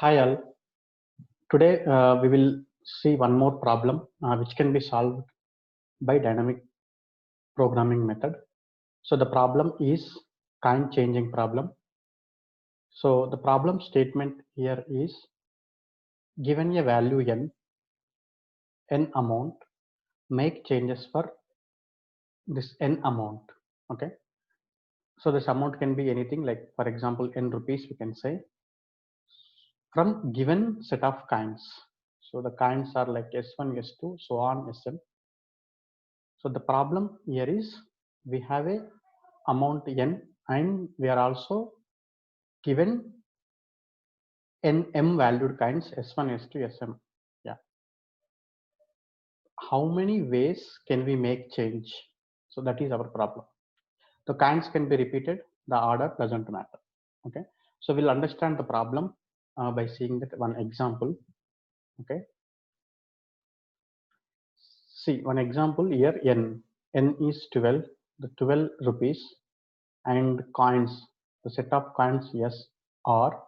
Hi all. Today we will see one more problem which can be solved by dynamic programming method. So the problem is kind changing problem. So the problem statement here is given a value n amount, make changes for this n amount. Okay. So this amount can be anything, like for example n rupees we can say, from given set of kinds. So the kinds are like S1, S2, so on Sn. So the problem here is we have a amount n and we are also given n m valued kinds S1, S2, Sm. Yeah. How many ways can we make change? So that is our problem. The kinds can be repeated, the order doesn't matter. Okay. So we'll understand the problem by seeing that one example. Okay. See one example here, n is 12, the 12 rupees, and coins, the set of coins yes are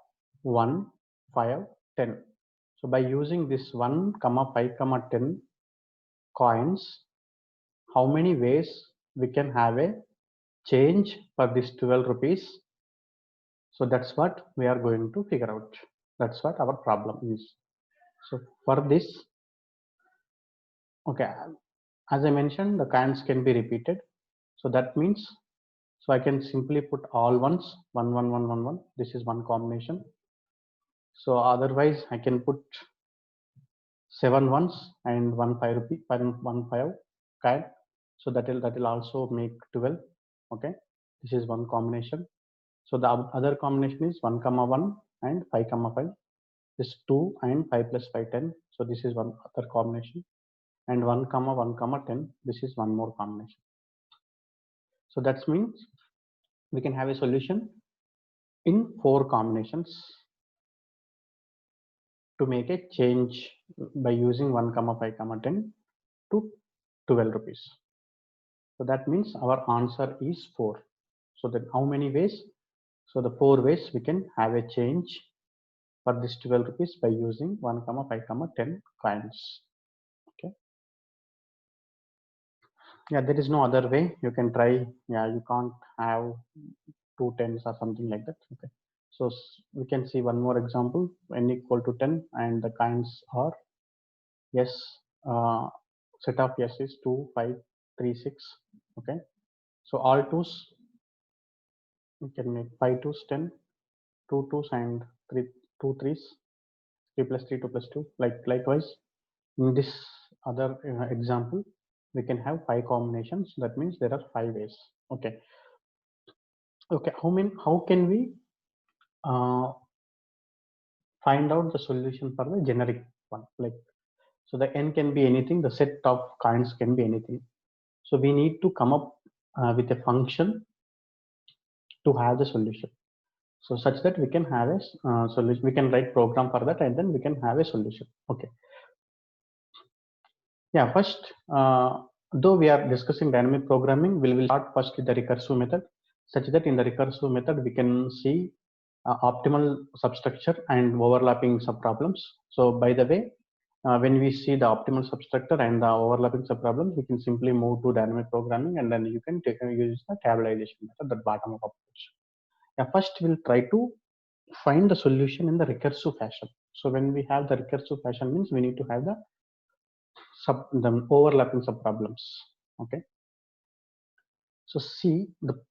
1, 5, 10. So by using this 1, 5, 10 coins, how many ways we can have a change for this 12 rupees? So that's what we are going to figure out. That's what our problem is. So for this, okay, as I mentioned, the coins can be repeated. So that means, so I can simply put all ones, 1, 1, 1, 1, 1. This is one combination. So otherwise I can put 7 ones and 1 5 rupee, 1 5 kind. So that will also make 12. Okay, this is one combination. So the other combination is 1 comma 1 and 5 comma 5. This 2 and 5 plus 5 10. So this is one other combination, and 1 comma 1 comma 10. This is one more combination. So that means we can have a solution in 4 combinations to make a change by using 1 comma 5 comma 10 to 12 rupees. So that means our answer is 4. So then how many ways? So the 4 ways we can have a change for this 12 rupees by using 1 comma 5 comma 10 coins. Okay. Yeah, there is no other way. You can try. Yeah, you can't have 2 tens or something like that. Okay. So we can see one more example. N equal to 10 and the kinds are yes. Set of yes is 2, 5, 3, 6. Okay. So all twos, we can make 5 twos 10, 2 twos and 3 2 threes, 3 plus 3 2 plus 2. Likewise, in this other example, we can have 5 combinations. That means there are 5 ways. Okay. Okay. How can we find out the solution for the generic one? Like, so the n can be anything. The set of kinds can be anything. So we need to come up with a function to have the solution. So such that we can have a solution. We can write program for that, and then we can have a solution. Okay. Yeah. First, though we are discussing dynamic programming, we will start first with the recursive method, such that in the recursive method we can see optimal substructure and overlapping subproblems. So by the way, when we see the optimal substructure and the overlapping subproblems, we can simply move to dynamic programming, and then you can use the tabularization method, the bottom up approach. Yeah, first we'll try to find the solution in the recursive fashion. So when we have the recursive fashion means we need to have the overlapping subproblems. Okay. So see the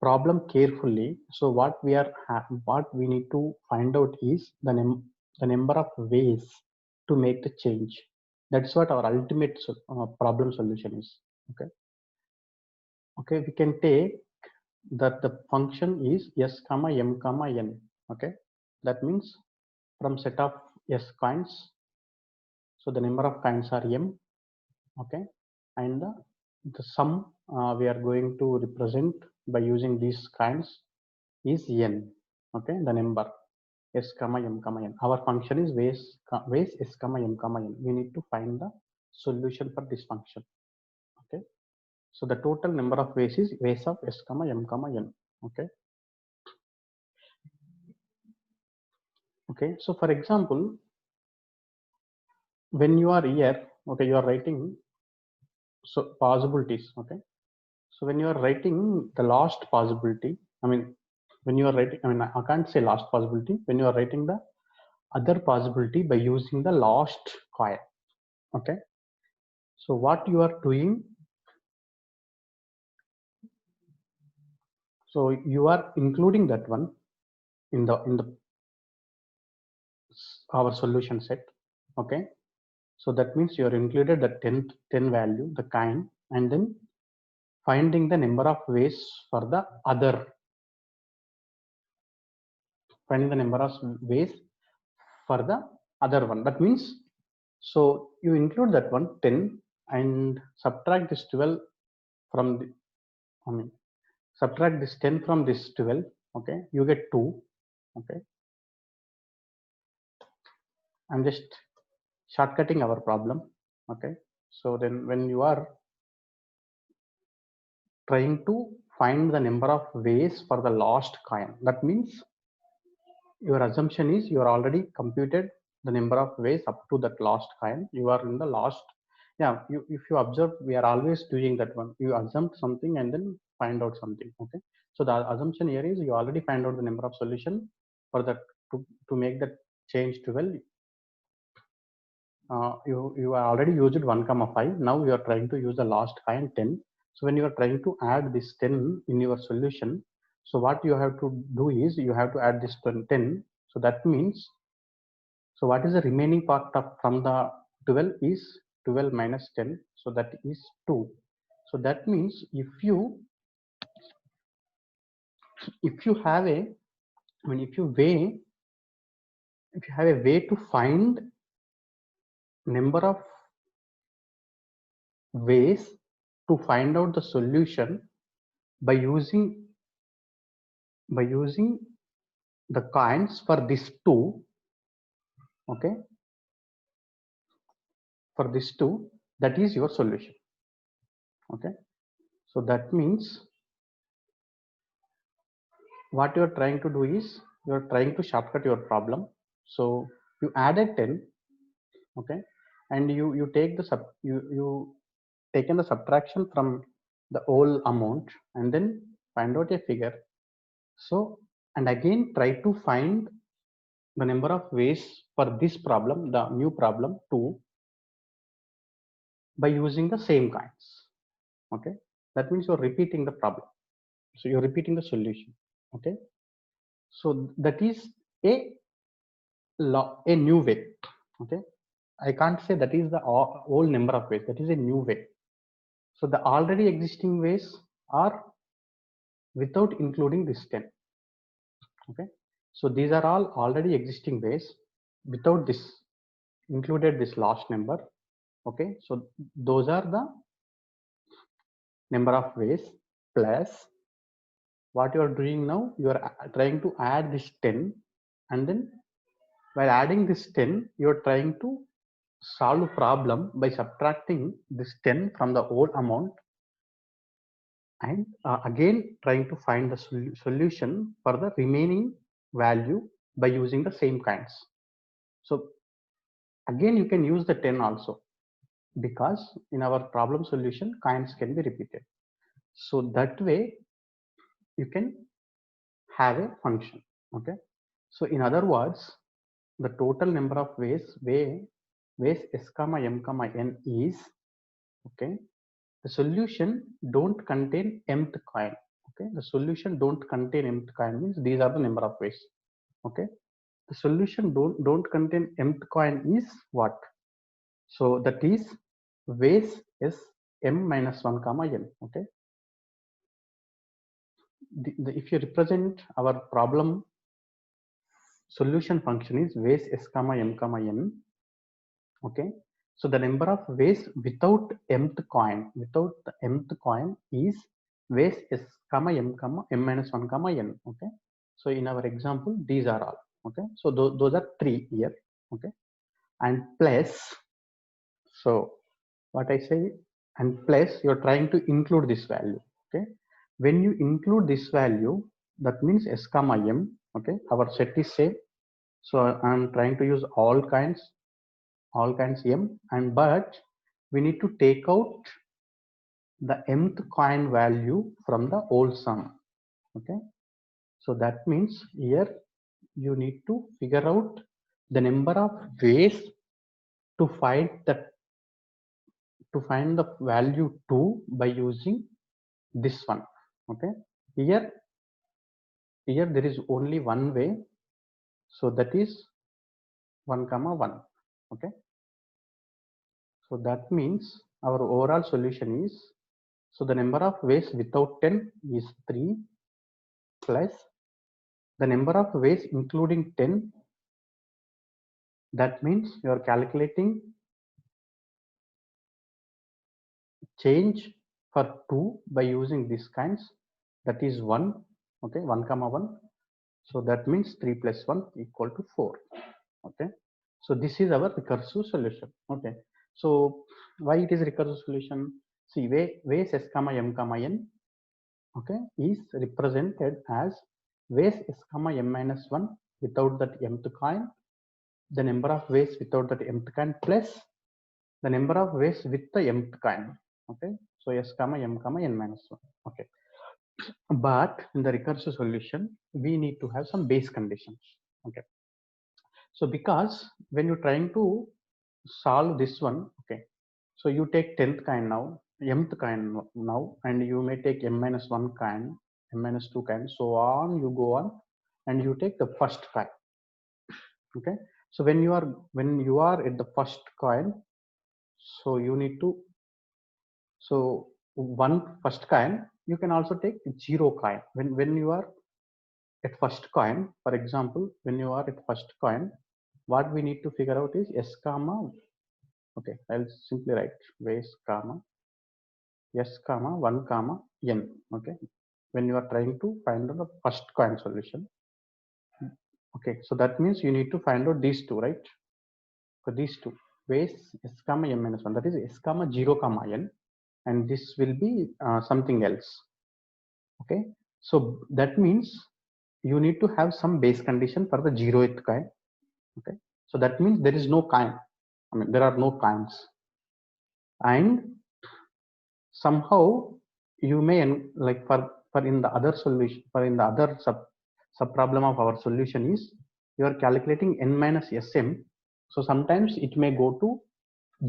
problem carefully. So what we need to find out is the number of ways to make the change. That's what our ultimate problem solution is. Okay. Okay, we can take that the function is s comma m comma n. Okay, that means from set of s coins, so the number of coins are m. Okay, and the sum we are going to represent by using these coins is n. Okay, the number s comma m comma n. Our function is ways s comma m comma n. We need to find the solution for this function. Okay, so the total number of ways is ways of s comma m comma n. Okay. Okay, so for example, when you are here, okay, you are writing so possibilities. Okay, so when you are writing the last possibility, I mean, when you are writing, I mean, I can't say last possibility. When you are writing the other possibility by using the last coin. Okay, so what you are doing, so you are including that one in the our solution set. Okay, so that means you are included the 10 value, the kind, and then finding the number of ways for the other, finding the number of ways for the other one. That means, so you include that one 10 and subtract this 12 from the, I mean, subtract this 10 from this 12. Okay, you get 2. Okay, I'm just shortcutting our problem. Okay, so then when you are trying to find the number of ways for the last coin, that means your assumption is you are already computed the number of ways up to that last coin. You are in the last, yeah, if you observe, we are always doing that one. You assume something and then find out something. Okay, so the assumption here is you already find out the number of solution for that, to make that change to, well, you are already used 1 comma 5. Now you are trying to use the last coin 10. So when you are trying to add this 10 in your solution, so what you have to do is you have to add this 10. So that means, so what is the remaining part of from the 12 is 12 minus 10, so that is 2. So that means if you have a, I mean, if you have a way to find number of ways to find out the solution by using the coins for this 2. Okay, for this 2, that is your solution. Okay, so that means what you are trying to do is you are trying to shortcut your problem. So you added 10. Okay, and you take the you taken the subtraction from the whole amount and then find out a figure. So, and again try to find the number of ways for this problem, the new problem 2, by using the same kinds. Okay, that means you're repeating the problem, so you're repeating the solution. Okay, so that is a new way. Okay, I can't say that is the whole number of ways, that is a new way. So the already existing ways are without including this 10. Okay, so these are all already existing ways without this included this last number. Okay, so those are the number of ways, plus what you are doing now, you are trying to add this 10, and then while adding this 10, you are trying to solve a problem by subtracting this 10 from the whole amount, and again trying to find the solution for the remaining value by using the same kinds. So again you can use the 10 also, because in our problem solution kinds can be repeated. So that way you can have a function. Okay, so in other words, the total number of ways s comma m comma n is, okay, the solution don't contain mth coin. Okay, the solution don't contain mth coin means these are the number of ways. Okay, the solution don't contain mth coin is what? So that is ways is m minus 1 comma n. Okay, if you represent our problem solution function is ways s comma m comma n. Okay, so the number of ways without mth coin, without the mth coin is ways s comma m minus 1 comma n. Okay, so in our example these are all. Okay, so those are 3 here. Okay, and plus, so what I say, and plus you're trying to include this value. Okay, when you include this value, that means s comma m. Okay, our set is same. So I'm trying to use all kinds m, and but we need to take out the mth coin value from the whole sum. Okay, so that means here you need to figure out the number of ways to find the value 2 by using this one. Okay, here there is only one way, so that is 1 comma 1. Okay, so that means our overall solution is, so the number of ways without 10 is 3 plus the number of ways including 10. That means you are calculating change for 2 by using these kinds, that is 1. Okay, 1 comma 1. So that means 3 plus 1 equal to 4. Okay, so this is our recursive solution. Okay, so why it is recursive solution? See, ways s comma m comma n, okay, is represented as ways s comma m minus 1 without that mth coin, the number of ways without that mth coin plus the number of ways with the mth coin. Okay, so s comma m comma n minus 1. Okay, but in the recursive solution we need to have some base conditions. Okay, so because when you're trying to solve this one, okay, so you take 10th kind now, mth kind now, and you may take m minus 1 kind, m minus 2 kind, so on you go on, and you take the first kind. Okay, so when you are at the first coin, so you need to, so one first coin, you can also take 0 coin when you are at first coin. For example, when you are at first coin, what we need to figure out is s comma, okay, I'll simply write ways comma s comma 1 comma n. Okay, when you are trying to find out the first coin solution. Okay, so that means you need to find out these two, right? For these two ways s comma m minus 1, that is s comma 0 comma n, and this will be something else. Okay, so that means you need to have some base condition for the 0th kind. Okay, so that means there is no kind, I mean there are no kinds, and somehow you may like for in the other solution, for in the other sub problem of our solution is you are calculating n minus sm, so sometimes it may go to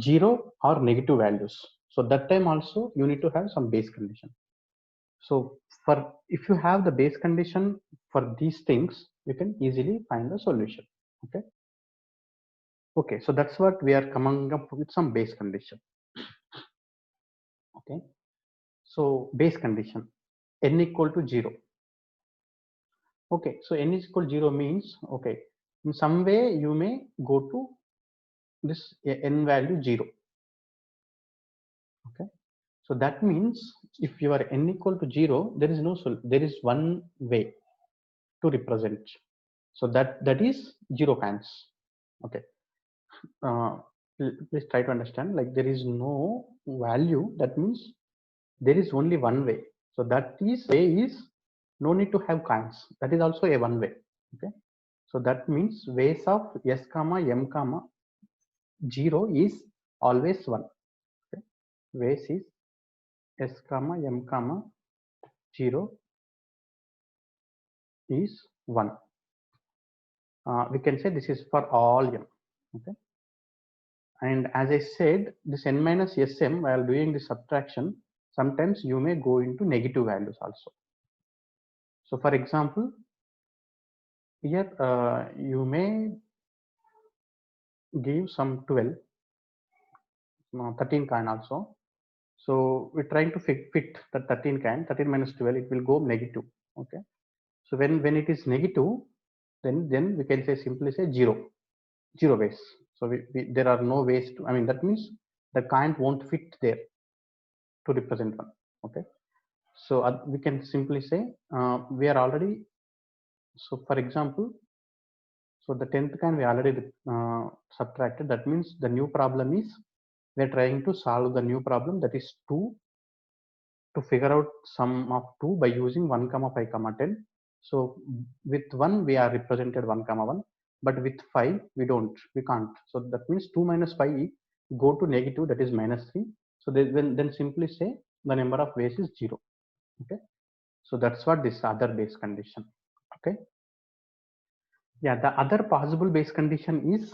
0 or negative values, so that time also you need to have some base condition. So for if you have the base condition for these things, you can easily find the solution. Okay, okay, so that's what we are coming up with, some base condition. Okay, so base condition n equal to 0. Okay, so n is equal to 0 means, okay, in some way you may go to this n value 0. Okay, so that means if you are n equal to 0, there is no there is one way to represent, so that is 0 kinds. Okay, uh, please try to understand, like there is no value, that means there is only one way, so that is way is no need to have kinds, that is also a one way. Okay, so that means ways of s comma m comma 0 is always 1. Okay, ways is s comma m comma 0 is 1. We can say this is for all m. Okay, and as I said, this n minus sm, while doing the subtraction, sometimes you may go into negative values also. So for example, here you may give some 12, 13 kind also. So we're trying to fit the 13 kind, 13 minus 12, it will go negative. Okay, so when it is negative, then we can say simply say 0 ways. So there are no ways to, I mean that means the kind won't fit there to represent one. Okay, so we can simply say we are already, so for example, so the 10th kind we already subtracted, that means the new problem is we're trying to solve the new problem, that is 2, to figure out sum of 2 by using 1 comma 5 comma 10. So with 1 we are represented 1 comma 1, but with 5 we can't. So that means 2 minus 5 go to negative, that is minus 3. So then simply say the number of ways is 0. Okay, so that's what this other base condition. Okay, yeah, the other possible base condition is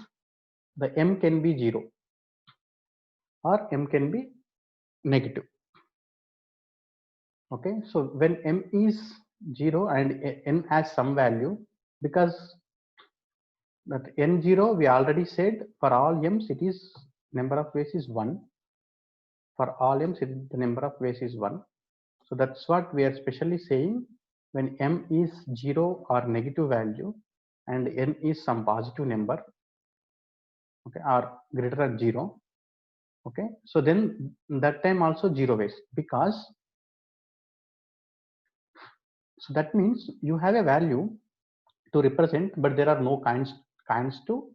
the m can be 0 or m can be negative. Okay, so when m is 0 and n has some value, because that n0 we already said for all m's it is number of ways is 1. For all m's the number of ways is 1. So that's what we are specially saying when m is 0 or negative value and n is some positive number, okay, or greater than 0. Okay, so then that time also 0 ways, because so that means you have a value to represent, but there are no kinds to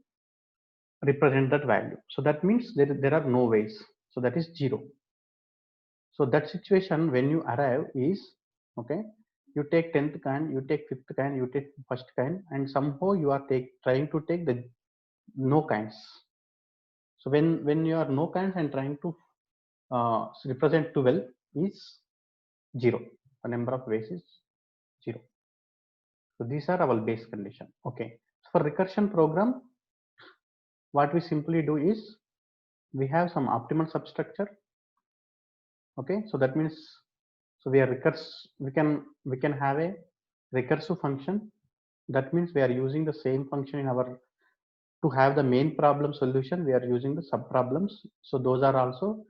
represent that value. So that means there are no ways. So that is 0. So that situation when you arrive is, okay, you take 10th kind, you take 5th kind, you take first kind, and somehow you are trying to take the no kinds. So when you are no kinds and trying to represent 12 is 0. The number of ways is 0. So these are our base condition. Okay. So for recursion program, what we simply do is we have some optimal substructure. Okay, so that means so we are we can have a recursive function. That means we are using the same function in our to have the main problem solution. We are using the sub problems. So those are also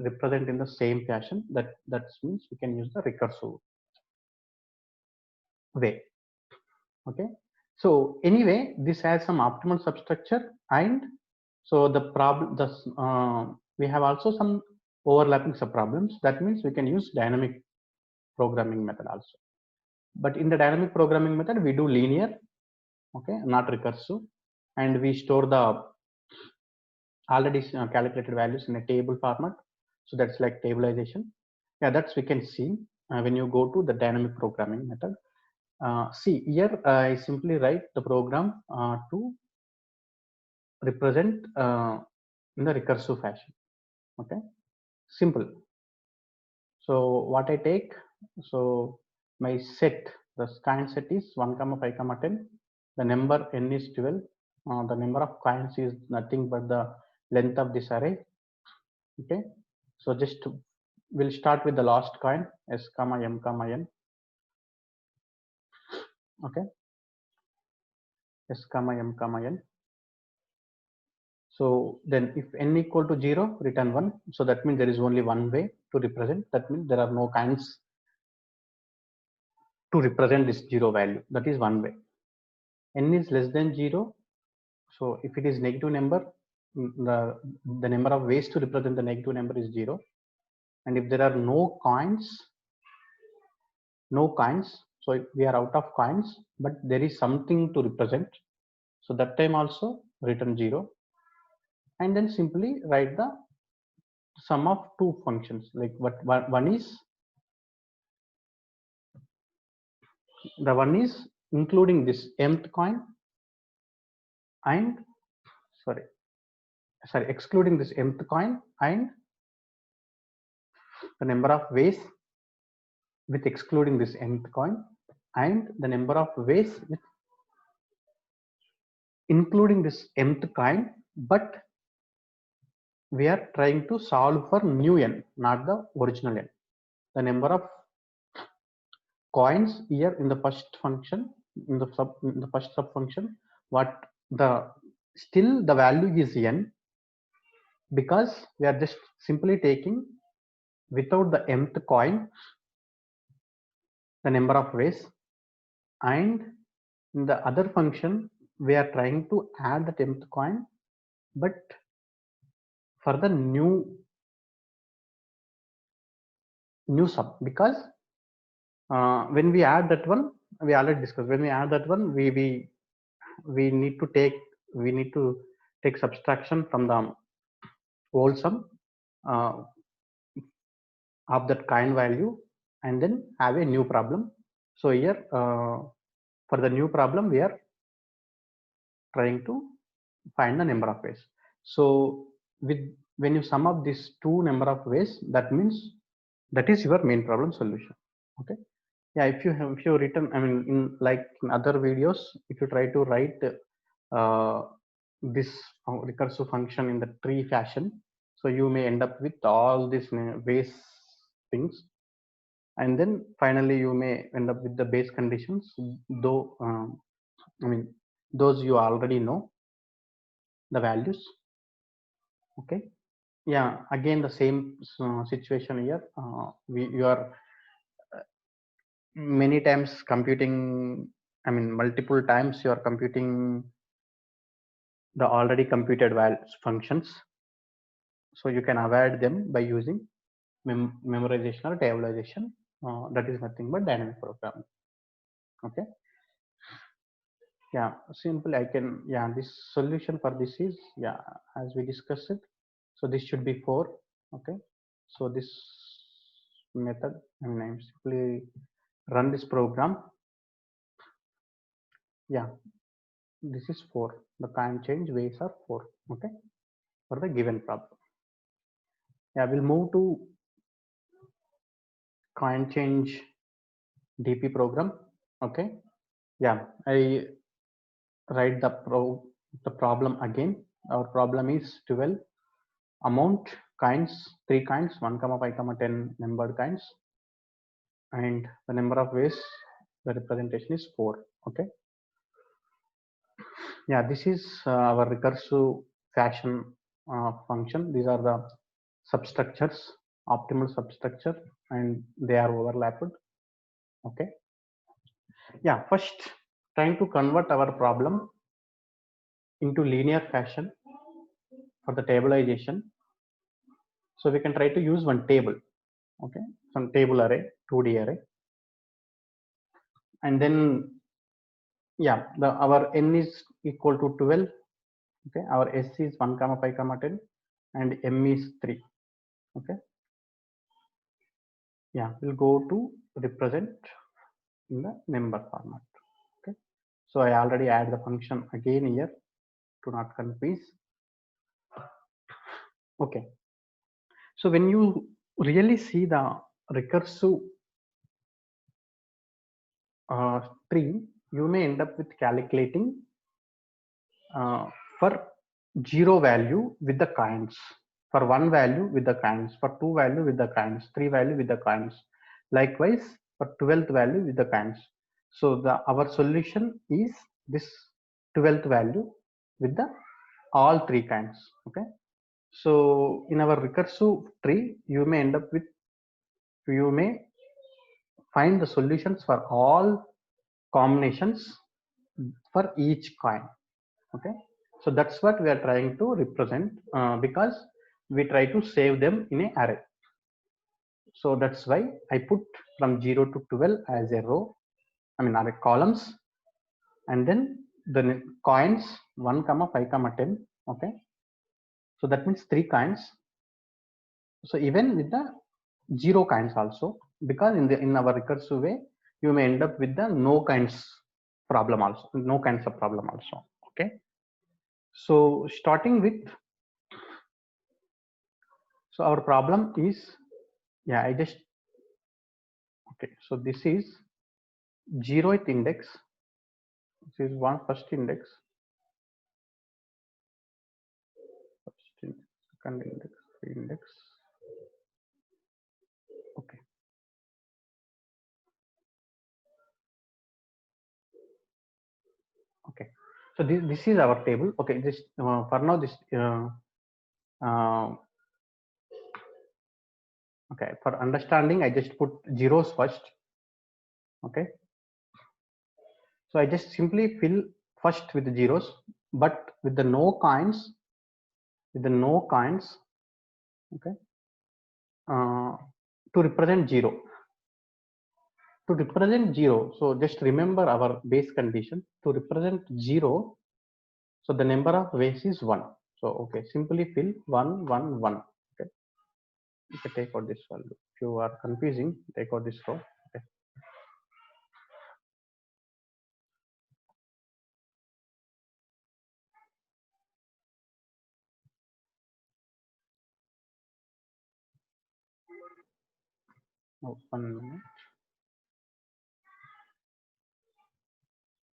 represent in the same fashion. That means we can use the recursive way. Okay, so anyway, this has some optimal substructure, and so the problem we have also some overlapping sub problems. That means we can use dynamic programming method also. But in the dynamic programming method, we do linear, okay, not recursive, and we store the already calculated values in a table format. So that's like tabulation. Yeah, that's we can see when you go to the dynamic programming method. See here, I simply write the program to represent in the recursive fashion. Okay, simple. So what I take, so my set, the kind set is 1, 5, 10. The number n is 12. The number of coins is nothing but the length of this array. Okay, so just we'll start with the last coin s comma m comma n. Okay, s comma m comma n. So then if n equal to 0, return 1. So that means there is only one way to represent. That means there are no kinds to represent this 0 value. That is one way. N is less than 0. So if it is negative number, the number of ways to represent the negative number is 0. And if there are no coins, so if we are out of coins, but there is something to represent. So that time also return 0. And then simply write the sum of two functions. Like one is including this mth coin and sorry excluding this mth coin and the number of ways with excluding this nth coin and the number of ways with including this mth coin, but we are trying to solve for new n, not the original n. The number of coins here in the first function, in the first sub function, what the still the value is n, because we are just simply taking without the mth coin the number of ways, and in the other function we are trying to add the 10th coin, but for the new sub, because when we add that one, we already discussed, when we add that one, we need to take subtraction from the whole sum of that coin value and then have a new problem. So here for the new problem we are trying to find the number of ways. So with when you sum up these two number of ways, that means that is your main problem solution. Okay. Yeah, if you written, I mean, in like in other videos, if you try to write uh, this recursive function in the tree fashion, so you may end up with all these base things, and then finally you may end up with the base conditions, though I mean those you already know the values. Okay. Yeah, again the same situation here. You are many times computing, I mean multiple times you are computing the already computed values functions, so you can avoid them by using memorization or tabularization. That is nothing but dynamic programming. Okay. Yeah, simple. I can, yeah, this solution for this is, yeah, as we discussed it, so this should be 4. Okay. So this method, I mean, I'm simply run this program. Yeah, this is 4. The kind change ways are 4. Okay, for the given problem. Yeah, we'll move to kind change DP program. Okay. Yeah, I write the problem again. Our problem is 12 amount kinds, 3 kinds, 1 comma 5 comma 10 numbered kinds, and the number of ways the representation is 4. Okay. Yeah, this is our recursive fashion function. These are the substructures, optimal substructure, and they are overlapped. Okay. Yeah, first trying to convert our problem into linear fashion for the tabularization. So we can try to use one table. Okay, some table array, 2D array, and then yeah, our n is equal to 12. Okay, our s is 1 comma 5 comma 10, and m is 3. Okay. Yeah, we'll go to represent in the number format. Okay, so I already add the function again here to not confuse. Okay, so when you really see the recursive tree, you may end up with calculating for 0 value with the kinds, for 1 value with the kinds, for 2 value with the kinds, 3 value with the kinds, likewise for 12th value with the kinds. So the our solution is this 12th value with the all 3 kinds. Okay, so in our recursive tree you may end up with, you may find the solutions for all combinations for each coin. Okay, so that's what we are trying to represent, because we try to save them in a array. So that's why I put from 0 to 12 as a row, I mean array columns, and then the coins 1 comma 5 comma 10. Okay, so that means 3 coins. So even with the 0 kinds also, because in our recursive way you may end up with the no kinds problem also, no kinds of problem also. Okay, so starting with, so our problem is, yeah, I just, okay, so this is 0th index, this is one first index, first index, second index, third index. Okay, okay, so this is our table. Okay, this for now this uh, okay, for understanding I just put zeros first. Okay, so I just simply fill first with the zeros, but with the no kinds, with the no kinds. Okay, to represent 0, to represent 0, so just remember our base condition. To represent 0, so the number of ways is 1. So okay, simply fill 1 1 1. Okay, you can take out this value. If you are confusing, take out this row. Okay, Oh, 1 minute.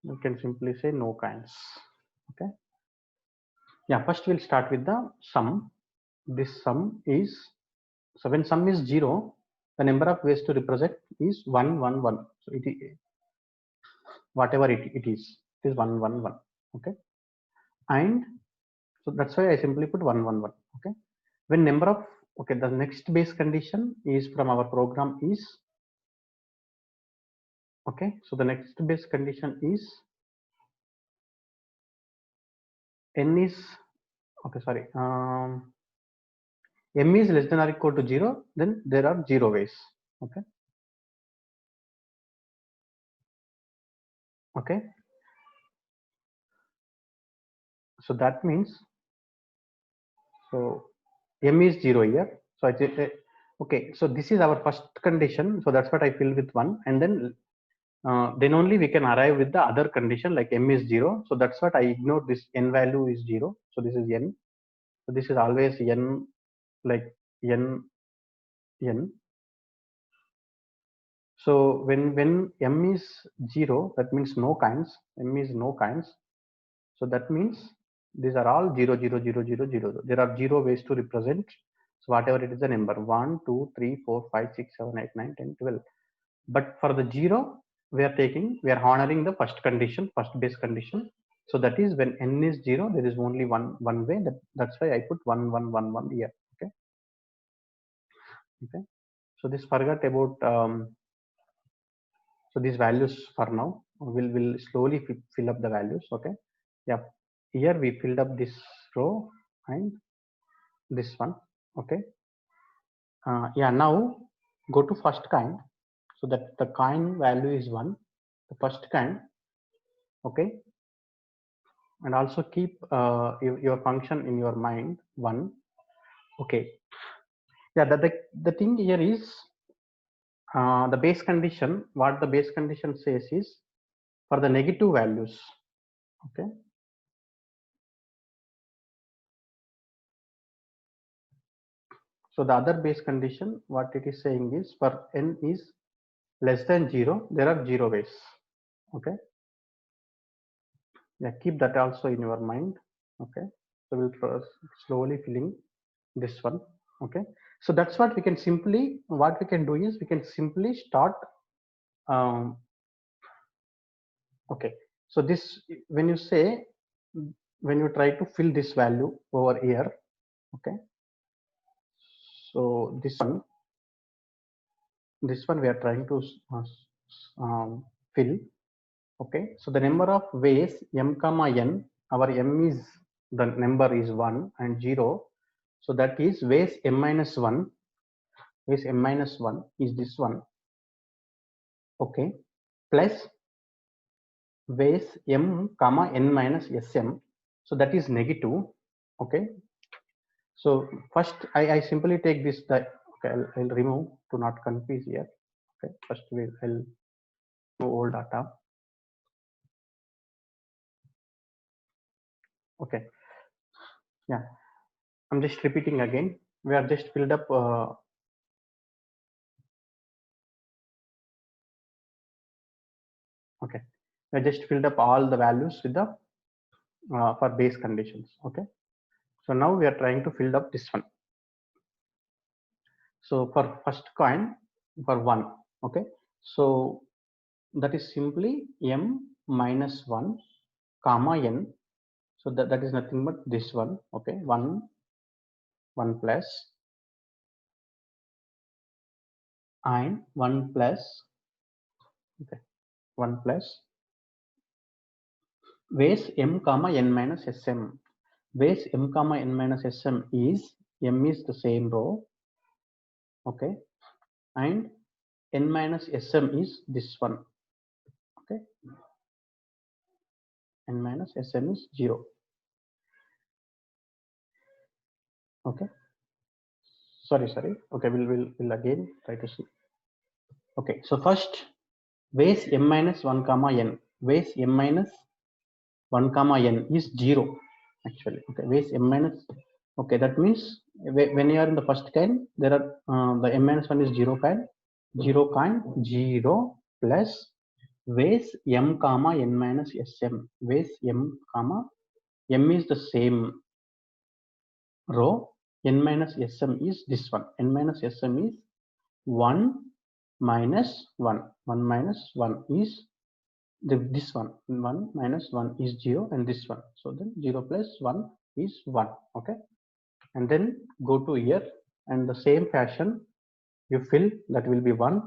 You can simply say no kinds. Okay. Yeah, first we'll start with the sum. This sum is, so when sum is 0, the number of ways to represent is 1 1 1. So it is whatever it is 1 1 1. Okay. And so that's why I simply put 1 1 1. Okay. When number of, okay, the next base condition is from our program is, okay, so the next base condition is n is, okay, sorry, m is less than or equal to 0, then there are 0 ways. Okay. Okay. So that means, so m is 0 here. So I say, okay, so this is our first condition. So that's what I fill with 1, and then only we can arrive with the other condition like m is 0. So that's what I ignore this n value is 0. So this is n. So this is always n, like n. So when m is 0, that means no kinds. M is no kinds. So that means these are all 0 0 0 0 0. There are 0 ways to represent. So whatever it is the number 1 2 3 4 5 6 7 8 9 10 12. But for the 0, we are honoring the first condition, first base condition. So that is when n is 0, there is only one way. That's why I put 1 1 1 1 here. Okay. Okay. So this forgot about so these values for now. We'll slowly fill up the values. Okay. Yeah. Here we filled up this row and this one. Okay. Yeah. Now go to first kind. So that the kind value is 1. The first kind. Okay. And also keep your function in your mind 1. Okay. Yeah. The thing here is the base condition. What the base condition says is for the negative values. Okay. So the other base condition, what it is saying is for n is less than 0, there are 0 ways. Okay. Yeah, keep that also in your mind. Okay. So we'll slowly filling this one. Okay. So that's what we can simply, what we can do is we can simply start. Okay. So this, when you say, when you try to fill this value over here. Okay. So this one we are trying to fill. Okay, so the number of ways m comma n, our m is, the number is 1 and 0, so that is ways m minus 1, ways m minus 1 is this one. Okay, plus ways m comma n minus sm, so that is negative. Okay, so first I simply take this, okay, I'll remove to not confuse here. Okay, first I'll go old data. Okay, yeah, I'm just repeating again. We are just filled up okay, I just filled up all the values with the for base conditions. Okay, so now we are trying to fill up this one. So for first coin for 1. Okay, so that is simply m minus 1 comma n. So that is nothing but this one. Okay, 1 plus and 1 plus, okay, 1 plus base m comma n minus sm. Base m comma n minus sm is, m is the same row. Okay, and n minus sm is this one. Okay, n minus sm is 0. Okay, sorry. Okay, we'll again try to see. Okay, so first base m minus 1 comma n, base m minus 1 comma n is 0 actually. Okay, base m minus, okay, that means when you are in the first kind, there are the m minus 1 is 0 kind, 0 coin 0 plus base m comma n minus sm. Base m comma m is the same row, n minus sm is this one. N minus sm is 1 minus 1. 1 minus 1 is this one. 1 minus 1 is 0 and this one. So then 0 plus 1 is 1. Okay. And then go to here and the same fashion you fill, that will be 1,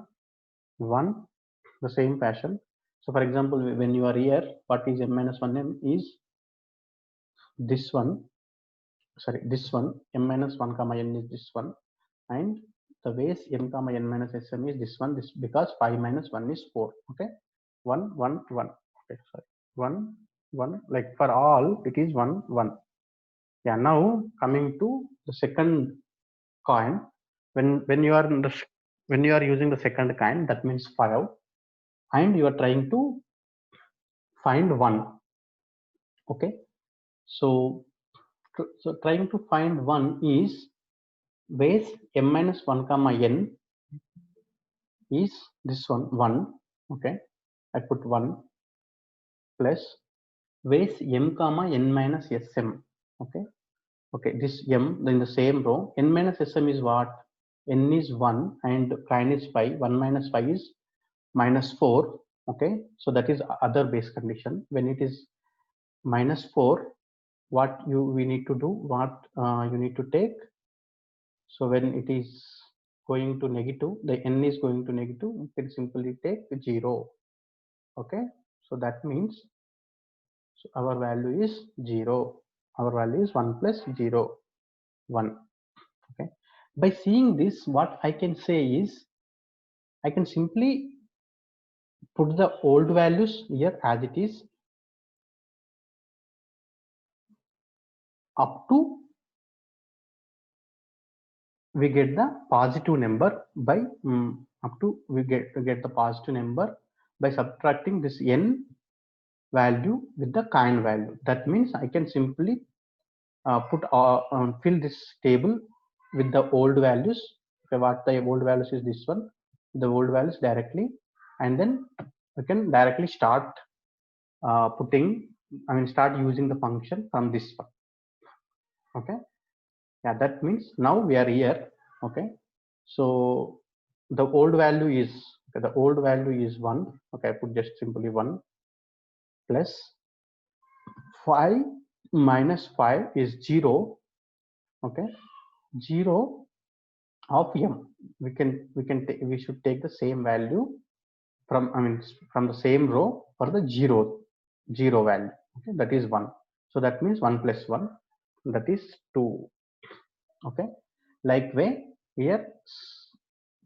1, the same fashion. So for example, when you are here, what is m minus 1m is this one, sorry, this one, m minus 1 comma n is this one, and the base m comma n minus sm is this one, this because 5 minus 1 is 4. Okay, 1, 1, 1. Okay, sorry, 1, 1, like for all it is 1, 1. Yeah, now coming to the second coin, when you are in the, when you are using the second coin, that means 5, and you are trying to find 1. Okay, so trying to find 1 is base m minus 1 comma n is this one, 1. Okay, I put 1 plus base m comma n minus sm. Okay, okay, this m in the same row. N minus sm is what? N is 1 and coin is 5. 1 minus 5 is minus 4. Okay, so that is other base condition. When it is minus 4, what we need to do, what you need to take. So when it is going to negative, the n is going to negative, you can simply take 0. Okay, so that means, so our value is 0. Our value is 1 plus 0, 1. Okay, by seeing this, what I can say is I can simply put the old values here as it is up to we get the positive number by up to we get the positive number by subtracting this n value with the coin value. That means I can simply fill this table with the old values. Okay, what the old values is this one, the old values directly, and then we can directly start start using the function from this one. Okay, yeah, that means now we are here. Okay, so the old value is, okay, the old value is 1. Okay, I put just simply 1 plus 5 minus 5 is 0. Okay, 0 of m. We should take the same value from, from the same row for the 0 value. Okay, that is 1. So that means 1 plus 1, that is 2. Okay, like way here,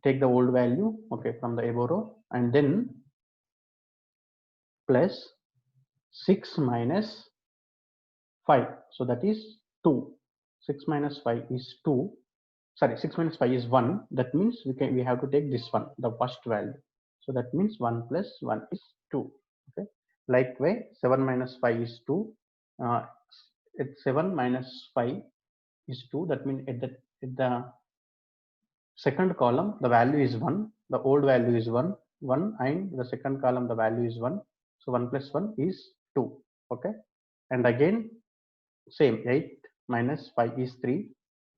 take the old value, okay, from the above row, and then plus 6 minus 5, so that is 2. 6 minus 5 is 2. Sorry, 6 minus 5 is 1. That means we have to take this one, the first value. So that means 1 plus 1 is 2. Okay, like way 7 minus 5 is 2. It's 7 minus 5 is 2. That means at the second column the value is 1, the old value is 1, and the second column the value is 1. So 1 plus 1 is 2. Okay, and again same, 8 minus 5 is 3.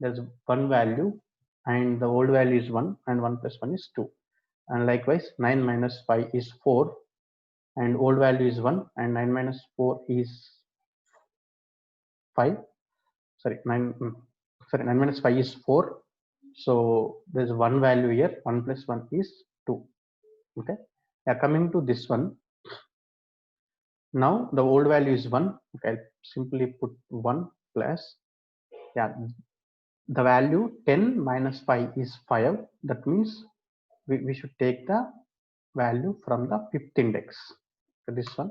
There's one value and the old value is 1, and 1 plus 1 is 2. And likewise 9 minus 5 is 4 and old value is 1, and 9 minus 4 is 5. Sorry, 9 minus 5 is 4. So there's one value here, 1 plus 1 is 2. Okay, yeah, coming to this one, now the old value is 1. Okay, I'll simply put 1 plus, yeah, the value 10 minus 5 is 5. That means we should take the value from the fifth index. So this one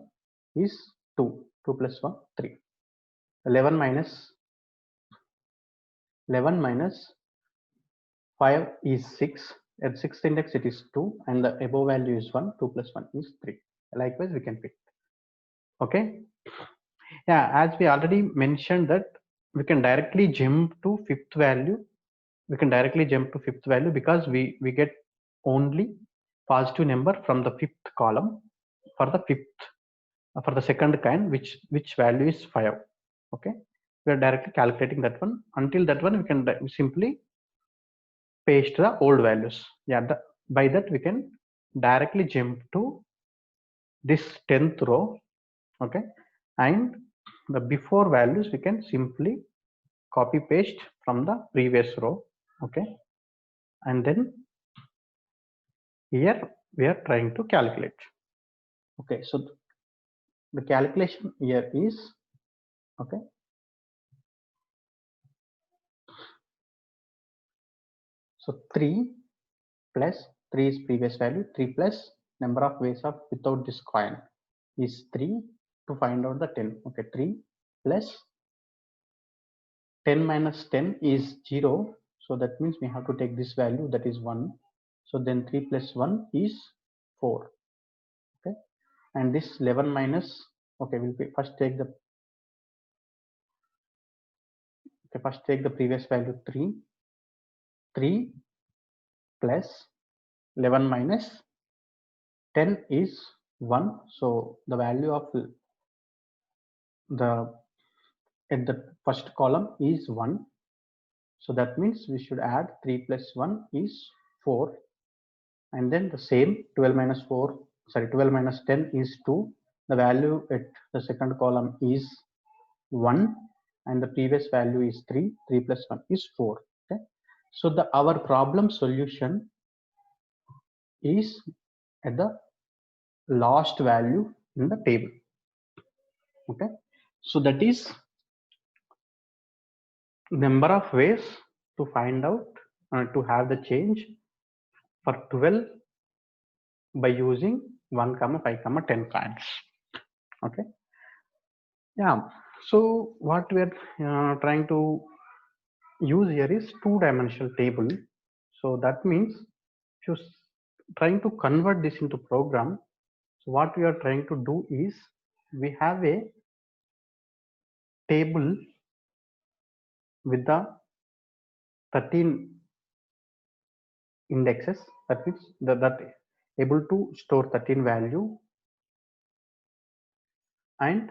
is 2. 2 plus 1, 3. 11 minus 5 is 6. At sixth index it is 2, and the above value is 1. 2 plus 1 is 3. Likewise we can pick. Okay, yeah, as we already mentioned that we can directly jump to fifth value. We can directly jump to fifth value because we get only positive number from the fifth column for the second kind, which value is 5. Okay, we are directly calculating that one. Until that one, we can simply paste the old values. Yeah, by that we can directly jump to this 10th row. Okay, and the before values we can simply copy paste from the previous row. Okay, and then here we are trying to calculate. Okay, so the calculation here is, okay, so 3 plus 3 is previous value, 3 plus number of ways of without this coin is 3 to find out the 10. Okay, 3 plus 10 minus 10 is 0. So that means we have to take this value, that is 1. So then 3 plus 1 is 4. Okay, and this 11 minus, okay, we'll first take the previous value 3. 3 plus 11 minus 10 is 1. So the value of the at the first column is 1. So that means we should add 3 plus 1 is 4. And then the same 12 minus 10 is 2. The value at the second column is 1. And the previous value is 3. 3 plus 1 is 4. Okay. So our problem solution is at the last value in the table. Okay, so that is number of ways to find out to have the change for 12 by using 1 comma 5 comma 10 coins. Okay, yeah, so what we are trying to use here is two-dimensional table. So that means if you're trying to convert this into program, so what we are trying to do is we have a table with the 13 indexes, that means that able to store 13 value and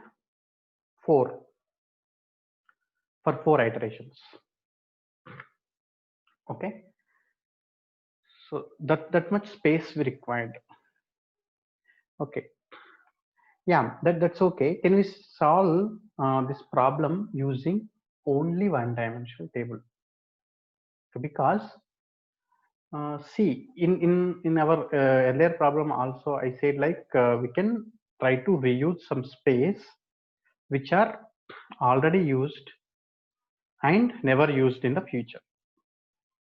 4 for 4 iterations. Okay, so that much space we required. Okay, yeah, that's okay. Can we solve this problem using only one-dimensional table? Because see, in our earlier problem also I said like we can try to reuse some space which are already used and never used in the future.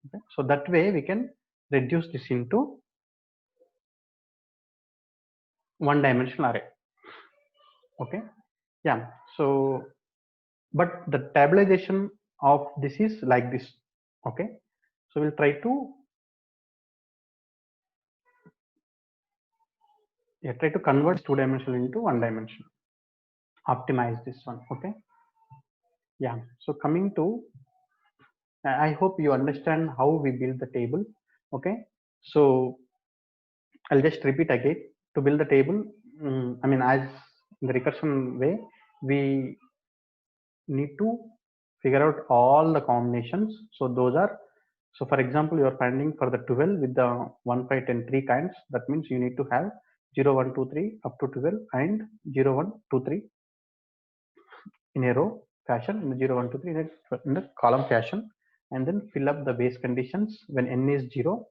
Okay? So that way we can reduce this into one-dimensional array. Okay, yeah, so but the tabulation of this is like this. Okay, so we'll try to convert two-dimensional into one-dimensional, optimize this one. Okay, yeah, so coming to I hope you understand how we build the table. Okay, so I'll just repeat again. To build the table, I mean, as in the recursion way, we need to figure out all the combinations. So those are, so for example, you are finding for the 12 with the 1, 5, 10, 3 kinds. That means you need to have 0, 1, 2, 3 up to 12 and 0, 1, 2, 3 in a row fashion, in the 0, 1, 2, 3 in the column fashion, and then fill up the base conditions. When n is 0,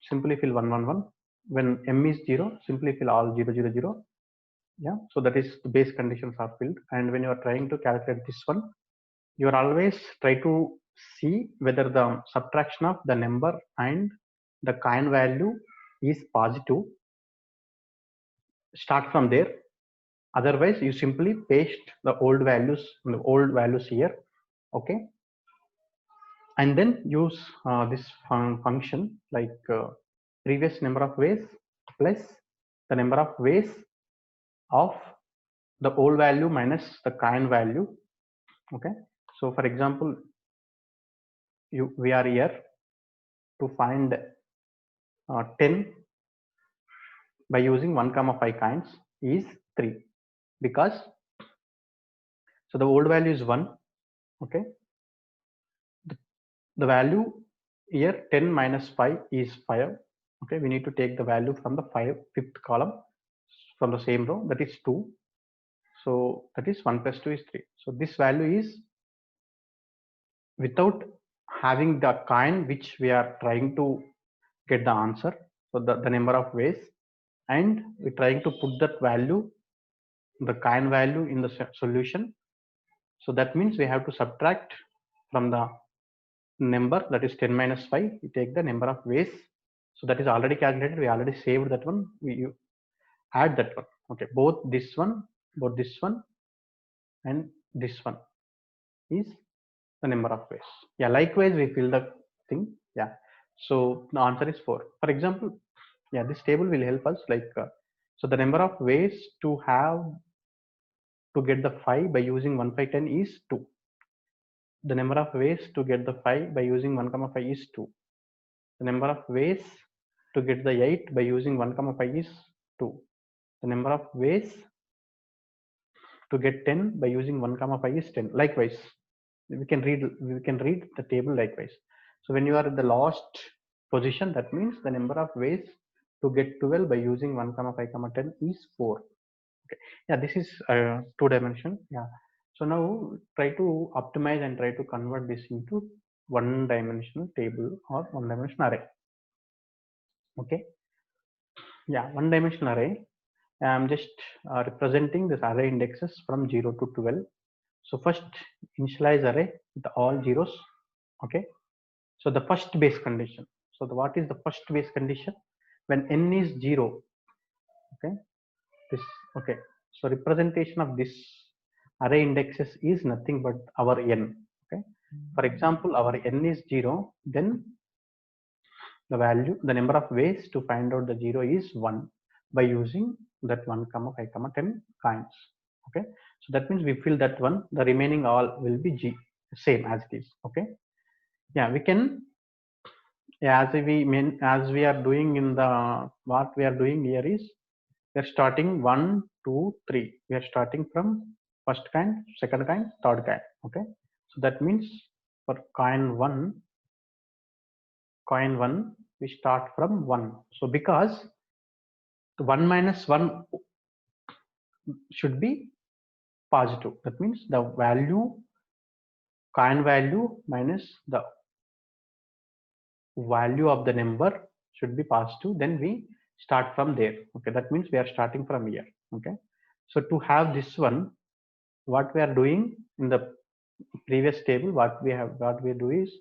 simply fill 1, 1, 1. When m is 0, simply fill all 0, 0, 0. Yeah, so that is the base conditions are filled. And when you are trying to calculate this one, you are always try to see whether the subtraction of the number and the coin value is positive. Start from there. Otherwise, you simply paste the old values here. Okay, and then use this function like previous number of ways plus the number of ways of the old value minus the coin value. Okay, so for example, we are here to find 10 by using 1 comma 5 kinds is 3, because so the old value is 1. Okay, the value here 10 minus 5 is 5. Okay, we need to take the value from the fifth column from the same row, that is 2. So that is 1 plus 2 is 3. So this value is without having the kind which we are trying to get the answer. So the number of ways, and we're trying to put that value, the kind value, in the solution. So that means we have to subtract from the number, that is 10 minus 5, we take the number of ways. So that is already calculated, we already saved that one, we add that one. Okay, both this one and this one is the number of ways. Yeah, likewise we fill the thing. Yeah, so the answer is 4. For example, yeah, this table will help us, like so the number of ways to get the 5 by using 1 5 10 is 2. The number of ways to get the 5 by using 1 comma 5 is 2. The number of ways to get the 8 by using 1 comma 5 is 2. The number of ways to get 10 by using 1 comma 5 is 10. Likewise, we can read the table likewise. So when you are at the last position, that means the number of ways to get 12 by using 1 comma 5 comma 10 is 4. Okay, yeah, this is 2 dimension. Yeah, so now try to optimize and try to convert this into 1 dimensional table or 1 dimensional array. Okay, yeah, 1 dimensional array. I'm just representing this array indexes from 0 to 12. So first initialize array with all zeros. Okay, so the first base condition. So what is the first base condition? When n is 0. Okay, this, okay, so representation of this array indexes is nothing but our n. Okay, for example, our n is 0, then the value, the number of ways to find out the 0 is 1 by using that 1 comma 5 comma 10 kinds. Okay, so that means we fill that one, the remaining all will be same as it is. Okay, yeah, we can, yeah, as we are doing in the, what we are doing here is we are starting 1 2 3, we are starting from first kind, second kind, third kind. Okay, so that means for coin 1 we start from 1. So because 1 minus 1 should be positive, that means the value, coin value minus the value of the number should be positive, then we start from there. Okay, that means we are starting from here. Okay, so to have this one, what we are doing in the previous table, what we do is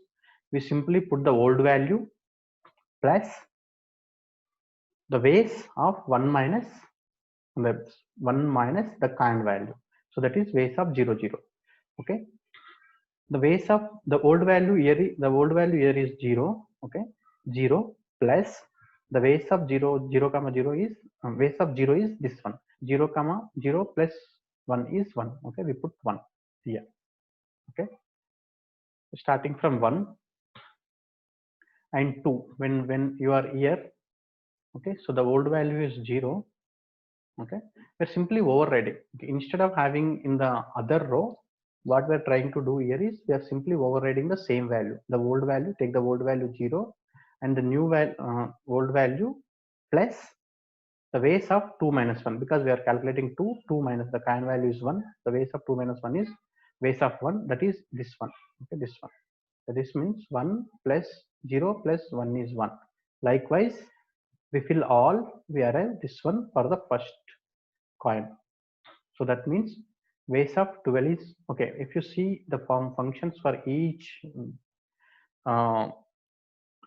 we simply put the old value plus the ways of 1 minus the kind value. So that is ways of 0 0. Okay, the ways of the old value here, is 0. Okay, 0 plus the ways of 0 0 comma 0 is ways of 0 is this one, 0 comma 0 plus 1 is 1. Okay, we put 1 here. Okay, starting from 1 and 2, when you are here. Okay, so the old value is 0. Okay, we're simply overriding. Okay, instead of having in the other row, what we're trying to do here is we are simply overriding the same value, the old value, take the old value 0 and the new value, old value plus the base of 2 minus 1, because we are calculating 2 minus the kind value is 1, the base of 2 minus 1 is base of 1, that is this one. Okay, this one, so this means 1 plus 0 plus 1 is 1. Likewise, we fill all, we arrive this one for the first coin. So that means base of 12 is, okay, if you see the functions for each uh,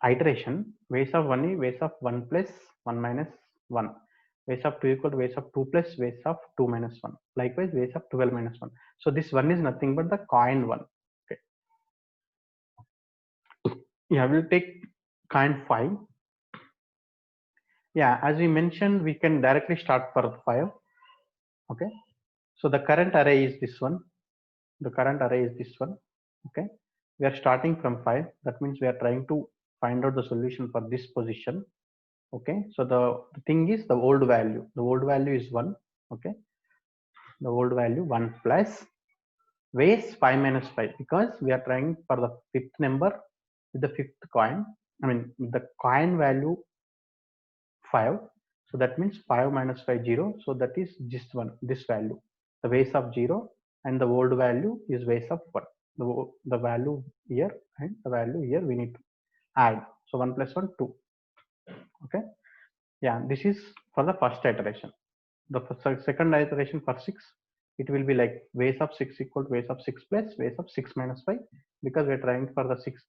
iteration, base of 1 is base of 1 plus 1 minus 1, base of 2 equal to base of 2 plus base of 2 minus 1, likewise base of 12 minus 1. So this one is nothing but the coin 1. Okay, yeah, we'll take coin 5. Yeah, as we mentioned, we can directly start for 5. Okay, so the current array is this one, the current array is this one. Okay, we are starting from 5, that means we are trying to find out the solution for this position. Okay, so the thing is the old value is 1. Okay, the old value 1 plus base 5 minus 5, because we are trying for the fifth number with the fifth coin. I mean the coin value 5, so that means 5 minus 5 0, so that is just one, this value, the base of 0, and the old value is base of 1. The value here and the value here we need to add, so 1 plus 1 2. Okay, yeah, this is for the first iteration. The second iteration for 6, it will be like base of 6 equal to base of 6 plus base of 6 minus 5, because we're trying for the sixth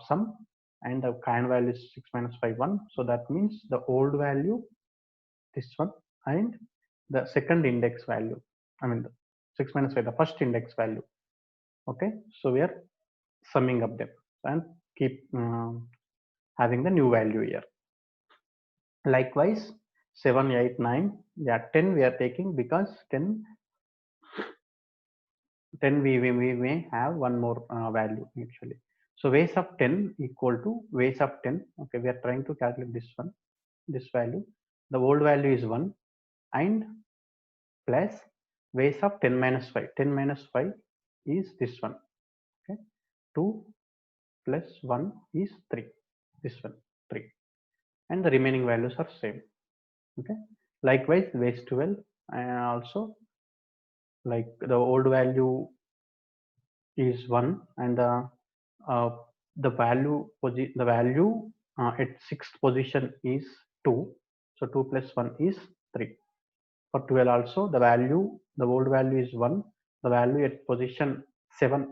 sum, and the kind value is 6 minus 5 1, so that means the old value this one, and the second index value, I mean the 6 minus 5, the first index value. Okay, so we are summing up them and keep having the new value here. Likewise 7 8 9, yeah, 10 we are taking because 10 we may have one more value actually. So base of 10 equal to base of 10. Okay, we are trying to calculate this one, this value. The old value is 1, and plus base of 10 minus 5. 10 minus 5 is this one. Okay, 2 plus 1 is 3. This one 3, and the remaining values are same. Okay, likewise base 12, and also like the old value is 1, and uh, the value at sixth position is 2, so 2 plus 1 is 3. For 12 also the value, the old value is 1, the value at position 7,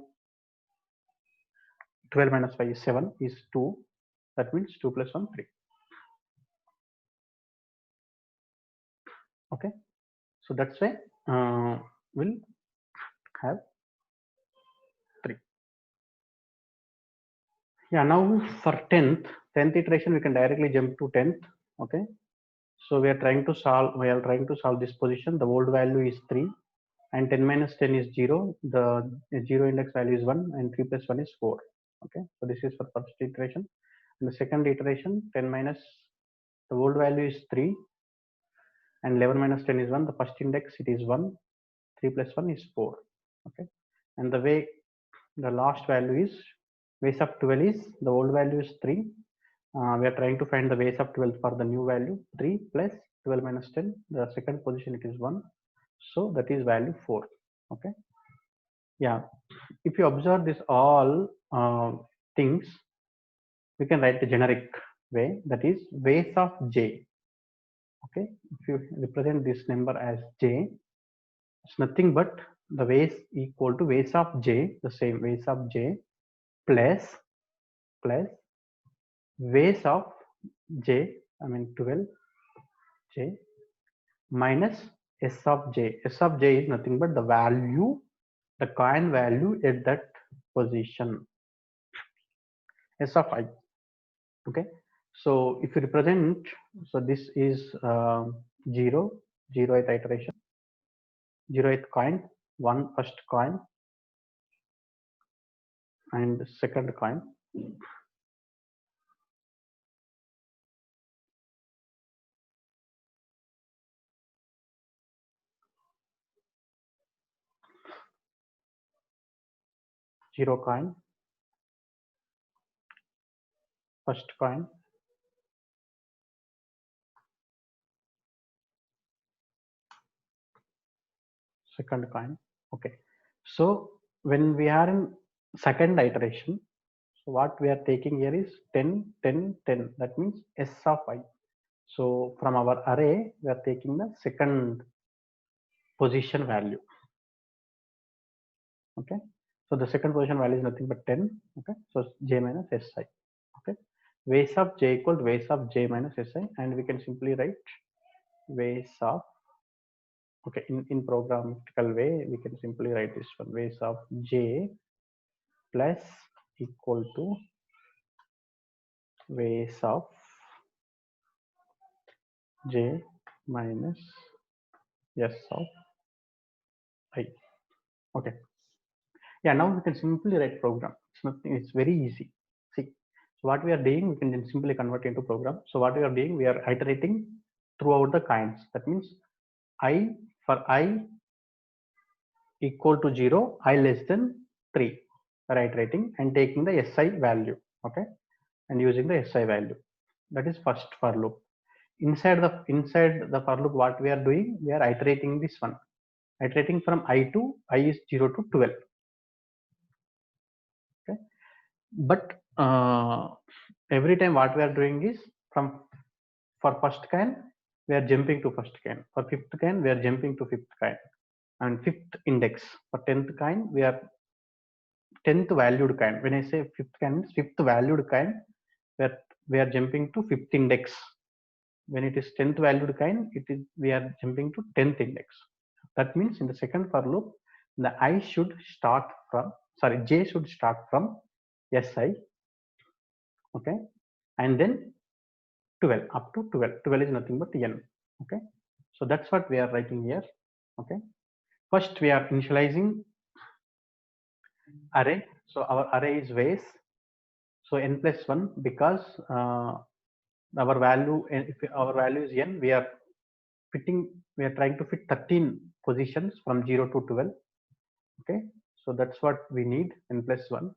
12 minus 5 is 7 is 2, that means 2 plus 1 3. Okay, so that's why we'll have 3. Yeah, now for 10th iteration we can directly jump to 10th. Okay, so we are trying to solve this position. The old value is 3, and 10 minus 10 is 0. The 0 index value is 1, and 3 plus 1 is 4. Okay, so this is for first iteration. In the second iteration, 10 minus, the old value is 3, and 11 minus 10 is 1. The first index it is 1. 3 plus 1 is 4. Okay, and the way the last value is base of 12 is, the old value is 3. We are trying to find the base of 12 for the new value. 3 plus 12 minus 10, the second position it is 1, so that is value 4. Okay, yeah, if you observe this all things, we can write the generic way, that is base of j. Okay, if you represent this number as j, it's nothing but the base equal to base of j, the same base of j plus base of j, I mean 12 j minus s of j. S of j is nothing but the value, the coin value at that position, s of I. Okay, so if you represent, so this is 0, 0th iteration, 0th coin, 1 first coin, and second coin, zero coin, first coin, second coin. Okay, so when we are in second iteration, so what we are taking here is 10 10 10, that means s of I. So from our array we are taking the second position value. Okay, so the second position value is nothing but 10. Okay, so j minus si. Okay, base of j equal to base of j minus si, and we can simply write base of, okay, in programmatical way we can simply write this one, base of j plus equal to base of j minus s of I. Okay, yeah, now we can simply write program. It's nothing, it's very easy. See, So what we are doing, we can then simply convert into program. So what we are doing, we are iterating throughout the kinds. That means for I equal to 0, I less than 3, we are iterating and taking the SI value, okay, and using the SI value. That is first for loop. Inside the for loop, what we are doing, we are iterating this one, iterating from I to I is 0 to 12. Okay, but every time what we are doing is from for first kind we are jumping to first kind, for fifth kind we are jumping to fifth kind, and fifth index for 10th kind we are 10th valued kind. When I say fifth kind means fifth valued kind, where we are jumping to fifth index. When it is 10th valued kind, it is we are jumping to 10th index. That means in the second for loop, the I should start from, sorry, J should start from SI, okay, and then 12 up to 12. 12 is nothing but N, okay. So that's what we are writing here, okay. First we are initializing array. So our array is vase. So n plus 1, because our value, if our value is n, we are trying to fit 13 positions from 0 to 12, okay. So that's what we need, n plus 1.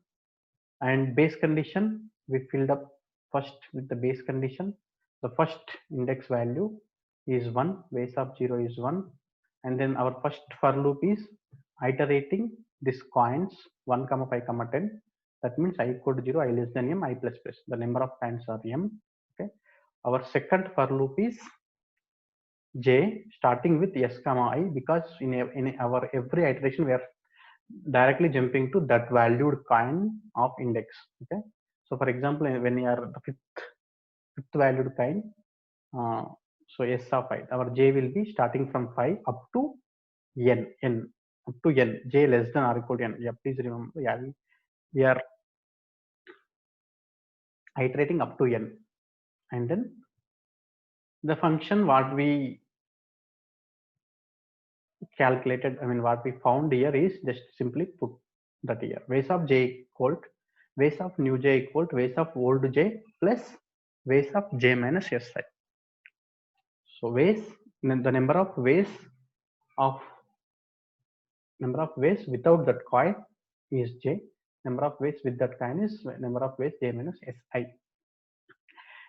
And base condition, we filled up first with the base condition. The first index value is 1, base of 0 is 1, and then our first for loop is iterating this coins 1 comma 5 comma 10. That means I equal to 0, I less than m, I plus plus, the number of coins are m, okay. Our second for loop is J starting with s comma I, because in our every iteration we are directly jumping to that valued kind of index, okay. So for example, when you are the fifth valued kind, so s of I, our J will be starting from 5 up to n up to n, J less than or equal to n. Yeah, please remember, yeah, we are iterating up to n, and then the function what we calculated, I mean what we found here is just simply put that here, base of J equal to base of new J equal to base of old J plus base of J minus Si. So base, the number of ways without that coin is J, number of ways with that coin is number of ways J minus Si.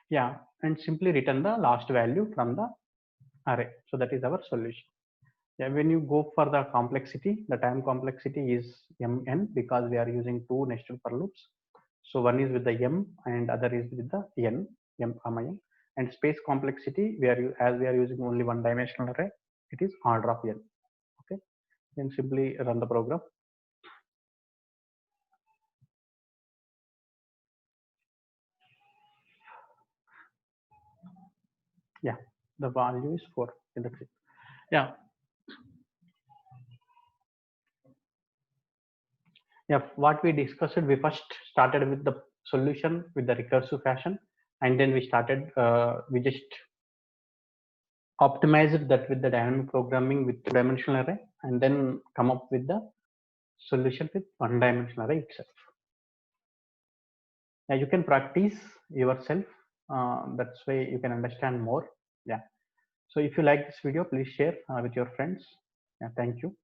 Yeah, and simply return the last value from the array. So that is our solution. Yeah, when you go for the complexity, the time complexity is mn, because we are using two nested for loops. So one is with the m and other is with the n, m comma n. And space complexity, as we are using only one dimensional array, it is order of n, okay. Then simply run the program. Yeah, the value is 4. That's it. Yeah. Yeah, what we discussed, we first started with the solution with the recursive fashion, and then we started, we just optimized that with the dynamic programming with two-dimensional array, and then come up with the solution with one-dimensional array itself. Yeah, you can practice yourself. That's way you can understand more. Yeah. So if you like this video, please share with your friends. Yeah, thank you.